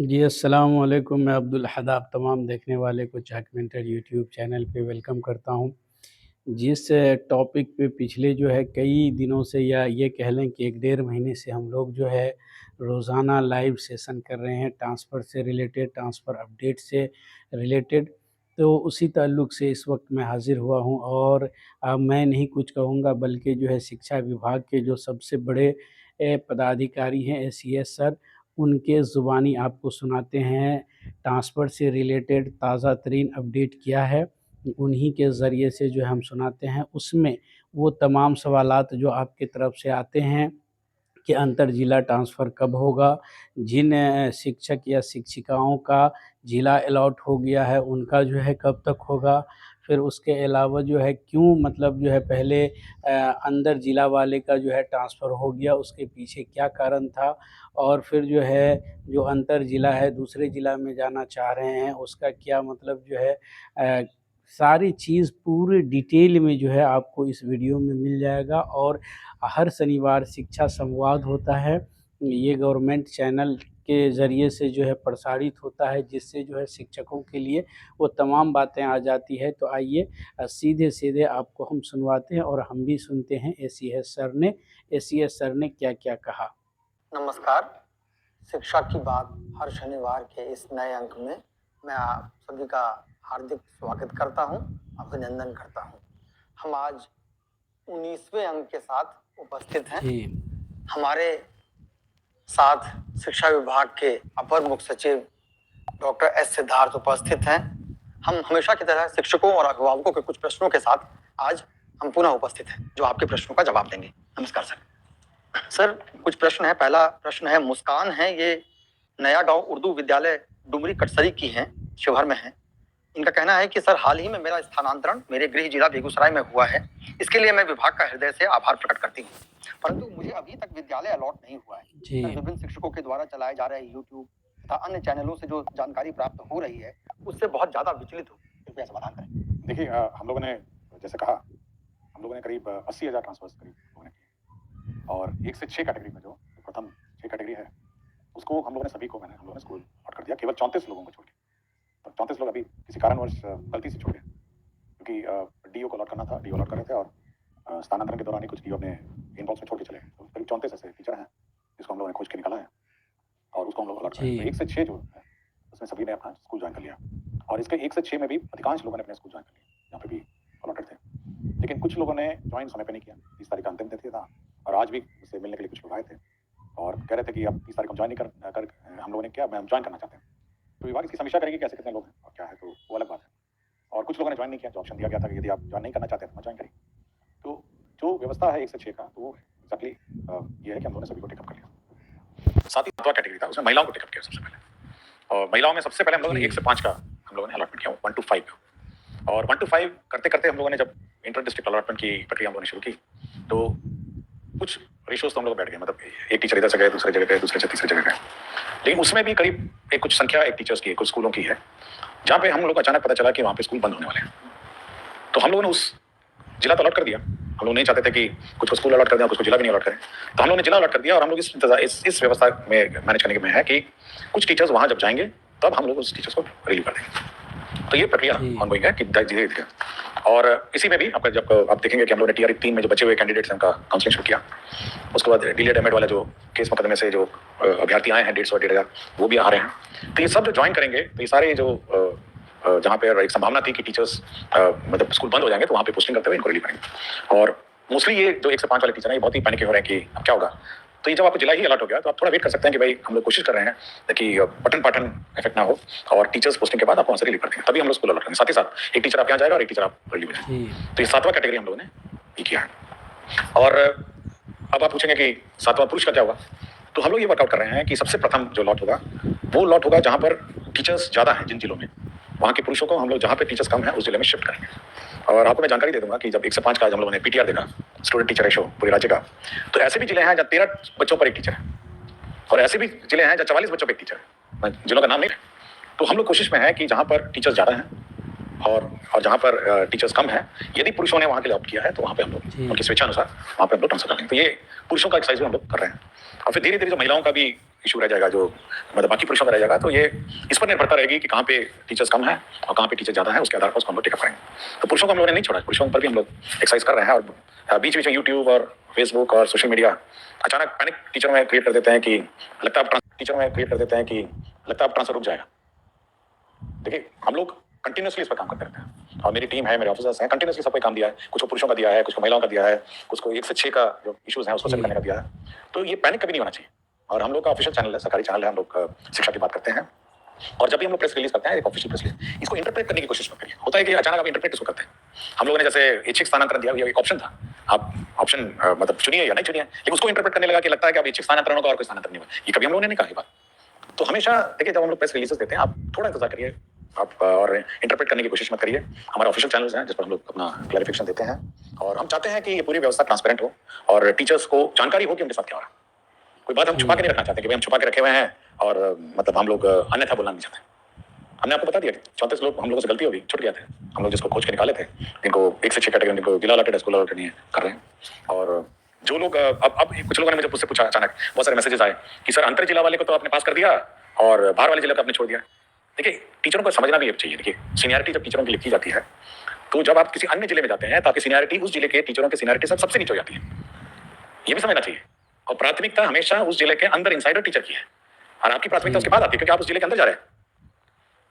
जी, अस्सलाम वालेकुम। मैं अब्दुल हद आप तमाम देखने वाले को चक मिनट यूट्यूब चैनल पे वेलकम करता हूँ। जिस टॉपिक पे पिछले जो है कई दिनों से या ये कह लें कि 1 डेढ़ महीने से हम लोग जो है रोज़ाना लाइव सेशन कर रहे हैं ट्रांसफ़र से रिलेटेड, ट्रांसफ़र अपडेट से रिलेटेड। तो उसी ताल्लुक से इस वक़्त मैं हाज़िर हुआ हूँ और मैं नहीं कुछ कहूँगा बल्कि जो है शिक्षा विभाग के जो सबसे बड़े पदाधिकारी हैं एसीएस सर, उनके ज़ुबानी आपको सुनाते हैं। ट्रांसफ़र से रिलेटेड ताज़ा तरीन अपडेट क्या है, उन्हीं के ज़रिए से जो है हम सुनाते हैं। उसमें वो तमाम सवालात जो आपकी तरफ से आते हैं कि अंतर जिला ट्रांसफ़र कब होगा, जिन शिक्षक या शिक्षिकाओं का जिला अलॉट हो गया है, उनका जो है कब तक होगा। फिर उसके अलावा जो है क्यों मतलब जो है पहले अंदर जिला वाले का जो है ट्रांसफ़र हो गया, उसके पीछे क्या कारण था। और फिर जो है जो अंतर जिला है, दूसरे जिला में जाना चाह रहे हैं, उसका क्या मतलब जो है सारी चीज़ पूरी डिटेल में जो है आपको इस वीडियो में मिल जाएगा। और हर शनिवार शिक्षा संवाद होता है। ये गवर्नमेंट चैनल के ज़रिए से जो है प्रसारित होता है, जिससे जो है शिक्षकों के लिए वो तमाम बातें आ जाती है। तो आइए सीधे-सीधे आपको हम सुनवाते हैं और हम भी सुनते हैं एसीएस सर ने क्या-क्या कहा। नमस्कार, शिक्षा की बात हर शनिवार के इस नए अंक में मैं आप सभी का हार्दिक स्वागत करता हूं, अभिनंदन करता हूं। हम आज 19वें अंक के साथ उपस्थित हैं। जी। हमारे साथ शिक्षा विभाग के अपर मुख्य सचिव डॉक्टर एस सिद्धार्थ उपस्थित हैं। हम हमेशा की तरह शिक्षकों और अभिभावकों के कुछ प्रश्नों के साथ आज हम पुनः उपस्थित हैं, जो आपके प्रश्नों का जवाब देंगे। नमस्कार सर। सर, कुछ प्रश्न है। पहला प्रश्न है, मुस्कान है, ये नया गांव उर्दू विद्यालय डुमरी कटसरी की हैं, शिवहर में हैं। इनका कहना है कि सर, हाल ही में मेरा स्थानांतरण मेरे गृह जिला बेगूसराय में हुआ है। इसके लिए मैं विभाग का हृदय से आभार प्रकट करती हूँ, परंतु मुझे अभी तक विद्यालय अलॉट नहीं हुआ है। जी। सर, विभिन्न शिक्षकों के द्वारा चलाए जा रहे यूट्यूब तथा अन्य चैनलों से जो जानकारी प्राप्त हो रही है, उससे बहुत ज्यादा विचलित हूँ। कृपया समाधान करें। देखिए, हम लोगों ने जैसे कहा, हम लोगों ने करीब 80,000 ट्रांसफर्स करीब लोगों ने किए और 1 से 6 कैटेगरी में जो प्रथम 6 कैटेगरी है, उसको हम लोगों ने सभी को हम लोगों ने स्कूल अलॉट कर दिया, केवल 34 लोगों को छोड़ के। तो 34 लोग अभी किसी कारणवश गलती से छूट गए, क्योंकि डीओ को अलॉट करना था, डीओ अलॉट कर रहे थे और स्थानांतरण के दौरान ही कुछ डीओ अपने इनबॉक्स में छोड़ के चले गए। तो करीब 34 ऐसे टीचर हैं जिसको हम लोगों ने खोज के निकाला है और उसको हम लोग अलॉट करें। तो 1 से 6 जो है, उसमें सभी ने अपना स्कूल ज्वाइन कर लिया और इसके 1 से 6 में भी अधिकांश लोगों ने अपने स्कूल ज्वाइन कर लिया, जहाँ पे भी अलॉटेड थे। लेकिन कुछ लोगों ने ज्वाइन समय पे नहीं किया। 30 तारीख का अंतिम तिथि था और आज भी मुझसे मिलने के लिए कुछ लोग आए थे और कह रहे थे कि अब 30 तारीख को ज्वाइन नहीं कर हम लोगों ने क्या, मैं ज्वाइन करना चाहते हैं। तो विभाग इसकी समीक्षा करेगी कैसे कितने लोग हैं और क्या है, तो वो अलग बात है। और कुछ लोगों ने ज्वाइन नहीं किया, जो ऑप्शन दिया गया था कि यदि आप ज्वाइन नहीं करना चाहते हैं तो ज्वाइन करिए। तो जो व्यवस्था है 1 से 6 का, तो वो एक्जैक्टली ये है कि हम लोगों ने सभी को टेकअप कर लिया। साथ ही 7वां कैटेगरी था, उसमें महिलाओं को टेकअप किया सबसे पहले। और महिलाओं में सबसे पहले हम लोगों ने 1 से 5 का हम लोगों ने अलॉटमेंट किया, 1 to 5 और 1 to 5 करते करते हम लोगों ने जब इंटर डिस्ट्रिक्ट अलॉटमेंट की प्रक्रिया हम लोगों ने शुरू की, तो कुछ रेशियोज तो हम लोग बैठ गए, मतलब एक टीचर इधर से गए, दूसरे जगह गए, दूसरे से तीसरे जगह गए। लेकिन उसमें भी करीब एक कुछ संख्या एक टीचर्स की, कुछ स्कूलों की है, जहाँ पे हम लोग को अचानक पता चला कि वहाँ पे स्कूल बंद होने वाले हैं। तो हम लोगों ने उस जिला तो अलॉट कर दिया। हम लोग नहीं चाहते थे कि कुछ को स्कूल अलॉट कर दें और कुछ को जिला भी नहीं अलॉट करें, तो हम लोगों ने जिला अलॉट कर दिया। और हम लोग इस व्यवस्था में मैनेज करने में है कि कुछ टीचर्स वहाँ जब जाएंगे तब हम लोग उस टीचर्स को रिलीव कर देंगे। तो ये प्रक्रिया ऑनगोइंग है कि धीरे धीरे। और इसी में भी आपका जब आप देखेंगे कि हम लोग ने टीआरई 3 में जो बचे हुए कैंडिडेट्स हैं उनका काउंसलिंग शुरू किया। उसके बाद डीलेड एमएड वाला जो केस मुकदमे से जो अभ्यर्थी आए हैं 150 और 1,500, वो भी आ रहे हैं। तो ये सब जो ज्वाइन करेंगे, तो ये सारे जो जहाँ पे एक संभावना थी कि टीचर्स मतलब स्कूल बंद हो जाएंगे, तो वहाँ पे पोस्टिंग करते हुए इनको रिलीव करेंगे। और मोस्टली ये जो 1 से 5 वाले टीचर हैं, ये बहुत ही पैनिक हो रहे हैं कि अब क्या होगा। तो ये जब आपको जिला ही अलॉट हो गया, तो आप थोड़ा वेट कर सकते हैं कि भाई हम लोग कोशिश कर रहे हैं कि पठन पाठन इफेक्ट ना हो और टीचर्स पोस्टिंग के बाद आप वहाँ से रिलीव कर देंगे, तभी हम लोग स्कूल अलॉट करेंगे। साथ ही साथ एक टीचर आप यहाँ जाएगा और एक टीचर आप रिलीव हो जाएंगे। तो ये 7वां कैटेगरी हम लोगों ने ये किया है। और अब आप पूछेंगे कि 7वां पुरुष का क्या होगा, तो हम लोग ये वर्कआउट कर रहे हैं कि सबसे प्रथम जो लॉट होगा, वो लॉट होगा जहाँ पर टीचर्स ज़्यादा हैं, जिन जिलों में, वहाँ के पुरुषों को हम लोग जहाँ पे टीचर्स कम है उस जिले में शिफ्ट करेंगे। और आपको मैं जानकारी दे दूंगा कि जब 1 से 5 का हम लोगों ने पीटीआर देखा, स्टूडेंट टीचर रेशो पूरे राज्य का, तो ऐसे भी जिले हैं जहाँ 13 बच्चों पर एक टीचर है और ऐसे भी जिले हैं जहाँ 44 बच्चों पर एक टीचर है। मैं जिलों का नाम नहीं है। तो हम लोग कोशिश में है कि जहाँ पर टीचर्स ज़्यादा हैं और जहाँ पर टीचर्स कम है, यदि पुरुषों ने वहाँ के लिए ऑप्ट किया है, तो वहाँ पे हम लोग उनकी स्वेच्छा अनुसार वहाँ पे हम लोग ट्रांसफर कर लेंगे। तो ये पुरुषों का एक्सरसाइज भी हम लोग कर रहे हैं। और फिर धीरे धीरे जो महिलाओं का भी इशू रह जाएगा जो मतलब बाकी पुरुषों का रह जाएगा, तो ये इस पर निर्भरता रहेगी कि कहाँ पे टीचर्स कम है और कहाँ पे टीचर ज़्यादा है, उसके आधार पर उसको हम लोग टेकअप करेंगे। तो पुरुषों को हम लोगों ने नहीं छोड़ा, पुरुषों पर भी हम लोग एक्सरसाइज कर रहे हैं और बीच बीच में यूट्यूब और फेसबुक और सोशल मीडिया अचानक पैनिक टीचरों में क्रिएट कर देते हैं कि लगता है अब ट्रांसफर रुक जाएगा। देखिए हम लोग कंटिन्यूसली इस पर काम करते रहते हैं और मेरी टीम है, मेरे ऑफिसर्स हैं, कंटिन्यूसली सबको काम दिया है, कुछ को पुरुषों का दिया है, कुछ को महिलाओं का दिया है, कुछ को 1 से 6 का जो इश्यूज हैं उसको सेटल करने का दिया है। तो ये पैनिक कभी नहीं होना चाहिए और हम लोग का ऑफिशियल चैनल है, सरकारी चैनल है, हम लोग शिक्षा की बात करते हैं और जब भी हम लोग प्रेस रिलीज करते हैं, एक ऑफिशियल प्रेस रिलीज, इसको इंटरप्रेट करने की कोशिश मत करिए। होता है कि अचानक आप इंटरप्रेट इसको करते हैं। हम लोगों ने जैसे ऐच्छिक स्थानांतरण दिया, ये एक ऑप्शन था, आप ऑप्शन मतलब चुनिए या नहीं चुनिए, लेकिन उसको इंटरप्रेट करने लगा कि लगता है कि अब ऐच्छिक स्थानांतरण होगा और कोई स्थानांतरण नहीं होगा। ये कभी हम लोगों ने नहीं कहा ये बात। तो हमेशा देखिए जब हम लोग प्रेस रिलीजेस देते हैं, आप थोड़ा इंतजार करिए आप और इंटरप्रेट करने की कोशिश मत करिए। हमारे ऑफिशियल चैनल्स हैं जिस पर हम लोग अपना क्लैरिफिकेशन देते हैं और हम चाहते हैं कि ये पूरी व्यवस्था ट्रांसपेरेंट हो और टीचर्स को जानकारी हो कि उनके साथ क्या हो रहा है। कोई बात हम छुपा के नहीं रखना चाहते कि भाई हम छुपा के रखे हुए हैं और मतलब हम लोग अन्यथा बोलना नहीं चाहते। हमने आपको बता दिया 34 लोग हम लोगों से गलती होगी, छूट गए थे, हम लोग जिसको खोज के निकाले थे, जिनको 1 से 6 कैटेगरी जिनको जिला अलॉटेड है, स्कूल अलॉटेड नहीं है, कर रहे हैं। और जो लोग अब कुछ लोगों ने मुझे मुझसे पूछा, अचानक बहुत सारे मैसेजेस आए कि सर अंतर जिला वाले को तो आपने पास कर दिया और बाहर वाले जिले को आपने छोड़ दिया। देखिए टीचरों को समझना भी चाहिए। देखिए सीनियरिटी जब टीचरों की लिखी जाती है तो जब आप किसी अन्य जिले में जाते हैं तो आपकी सीनियरिटी उस जिले के टीचरों की सीनियरिटी सबसे नीचे हो जाती है, ये भी समझना चाहिए। और प्राथमिकता हमेशा उस जिले के अंदर इंसाइडर टीचर की है और आपकी प्राथमिकता उसके बाद आती है क्योंकि आप उस जिले के अंदर जा रहे हैं।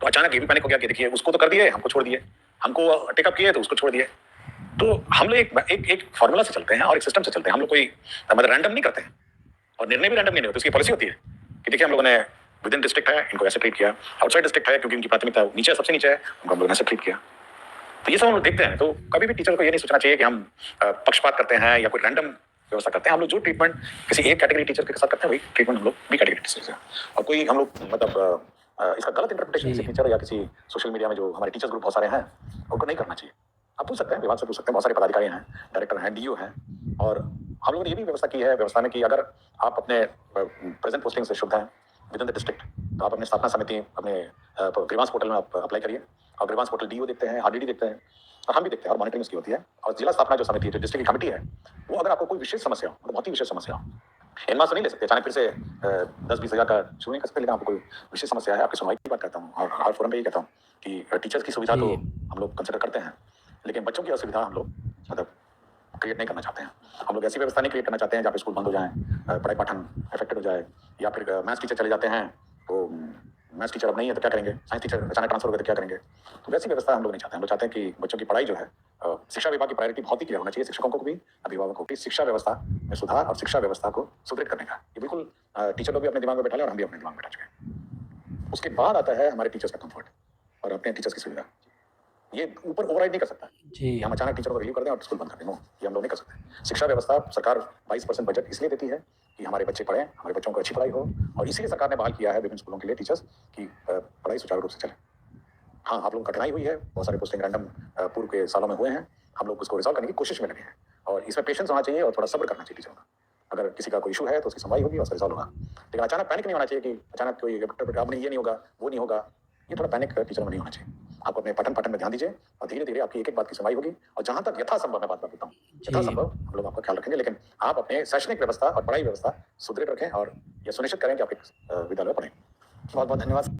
तो अचानक ये भी पैनिक हो गया कि देखिए उसको तो कर दिए, हमको छोड़ दिए, हमको टेकअप किए तो उसको छोड़ दिए। तो हम लोग एक फॉर्मूला से चलते हैं और एक सिस्टम से चलते हैं। हम लोग कोई मतलब रैंडम नहीं करते हैं और निर्णय भी रैंडम नहीं होते। उसकी पॉलिसी होती है कि देखिए हम लोगों ने विद इन डिस्ट्रिक्ट है इनको ऐसे ट्रीट किया, आउटसाइड डिस्ट्रिक्ट है क्योंकि इनकी प्राथमिकता नीचे सबसे नीचे है, उनको हम लोगों ने ऐसे ट्रीट किया। तो ये सब हम लोग देखते हैं। तो कभी भी टीचर को ये नहीं सोचना चाहिए कि हम पक्षपात करते हैं या कोई रैंडम व्यवस्था करते हैं। हम लोग जो ट्रीटमेंट किसी एक कैटेगरी टीचर के साथ करते हैं वही ट्रीटमेंट हम लोग बी कैटेगरी टीचर से। और कोई हम लोग मतलब इसका गलत इंटरप्रिटेशन किसी टीचर या किसी सोशल मीडिया में जो हमारे टीचर्स ग्रुप बहुत सारे हैं उनको नहीं करना चाहिए। आप पूछ सकते हैं, विभाग से पूछ सकते हैं, बहुत सारे पदाधिकारी हैं, डायरेक्टर हैं, डीओ हैं। और हम लोगों ने ये भी व्यवस्था की है व्यवस्था में कि अगर आप अपने प्रेजेंट पोस्टिंग से शुद्ध हैं विद इन द डिस्ट्रिक्ट तो आप अपने स्थापना समिति अपने ग्रीवांस पोर्टल में आप अप्लाई करिए और ग्रीवांस पोर्टल डीओ देखते हैं, आरडीडी देखते हैं और हम भी देखते हैं और मॉनिटरिंग उसकी होती है। और जिला स्थापना जो समिति है, जो डिस्ट्रिक्ट की कमेटी है, वो अगर आपको कोई विशेष समस्या हो, मतलब बहुत ही विशेष समस्या हो, इनमास तो नहीं ले सकते अचानक फिर से 10-20 हज़ार का शुरू नहीं कर सकते, लेकिन आपको कोई विशेष समस्या है, आपकी सुनवाई की बात करता हूँ और हर फोरम पे ये कहता हूँ कि टीचर्स की सुविधा तो हम लोग कंसिडर करते हैं लेकिन बच्चों की असुविधा हम लोग मतलब क्रिएट नहीं करना चाहते हैं। हम लोग ऐसी व्यवस्था नहीं क्रिएट करना चाहते हैं जहाँ पे स्कूल बंद हो जाए, पढ़ाई पाठन अफेक्टेड हो जाए, या फिर मैथ्स टीचर चले जाते हैं तो मैथ्स टीचर अब नहीं है तो क्या करेंगे, साइंस टीचर अचानक ट्रांसफर हो गए तो क्या करेंगे। तो वैसी व्यवस्था हम लोग नहीं चाहते। हम लोग चाहते हैं कि बच्चों की पढ़ाई जो है शिक्षा विभाग की प्रायोरिटी बहुत ही क्लियर होना चाहिए, शिक्षकों को भी अभिभावकों को भी, शिक्षा व्यवस्था में सुधार और शिक्षा व्यवस्था को सुदृढ़ करने का। ये बिल्कुल टीचर लोग भी अपने दिमाग में बैठा लें और हम भी अपने दिमाग में बैठा चुके हैं। उसके बाद आता है हमारे टीचर्स का कंफर्ट और अपने टीचर्स की सुविधा। ये ऊपर ओवरराइड नहीं कर सकता कि हम अचानक टीचर को रिलीव कर दें और स्कूल बंद कर दें। नो, ये हम लोग नहीं कर सकते। शिक्षा व्यवस्था सरकार 22% बजट इसलिए देती है कि हमारे बच्चे पढ़ें, हमारे बच्चों को अच्छी पढ़ाई हो, और इसीलिए सरकार ने बहाल किया है विभिन्न स्कूलों के लिए टीचर्स की पढ़ाई सुचारू रूप से चले। हाँ, आप लोगों को कठिनाई हुई है, बहुत सारे पोस्टिंग रैंडम पूर्व के सालों में हुए हैं, हम लोग उसको रिजॉल्व करने की कोशिश में लगे हैं और इसमें पेशेंस होना चाहिए और थोड़ा सब्र करना चाहिए टीचरों का। अगर किसी का कोई इशू है तो उसकी सुनवाई होगी और रिजॉल्व होगा, लेकिन अचानक पैनिक नहीं होना चाहिए कि अचानक कोई अब नहीं, ये नहीं होगा, वो नहीं होगा। ये थोड़ा पैनिक टीचर में नहीं होना चाहिए। आप अपने पठन में ध्यान दीजिए और धीरे धीरे आपकी एक एक बात की सुनवाई होगी और जहां तक यथासंभव मैं बात बताता हूँ, यथासंभव हम लोग आपका ख्याल रखेंगे, लेकिन आप अपने शैक्षणिक व्यवस्था और पढ़ाई व्यवस्था सुदृढ़ रखें और यह सुनिश्चित करें कि आप एक विद्यालय पढ़ें। बहुत बहुत धन्यवाद।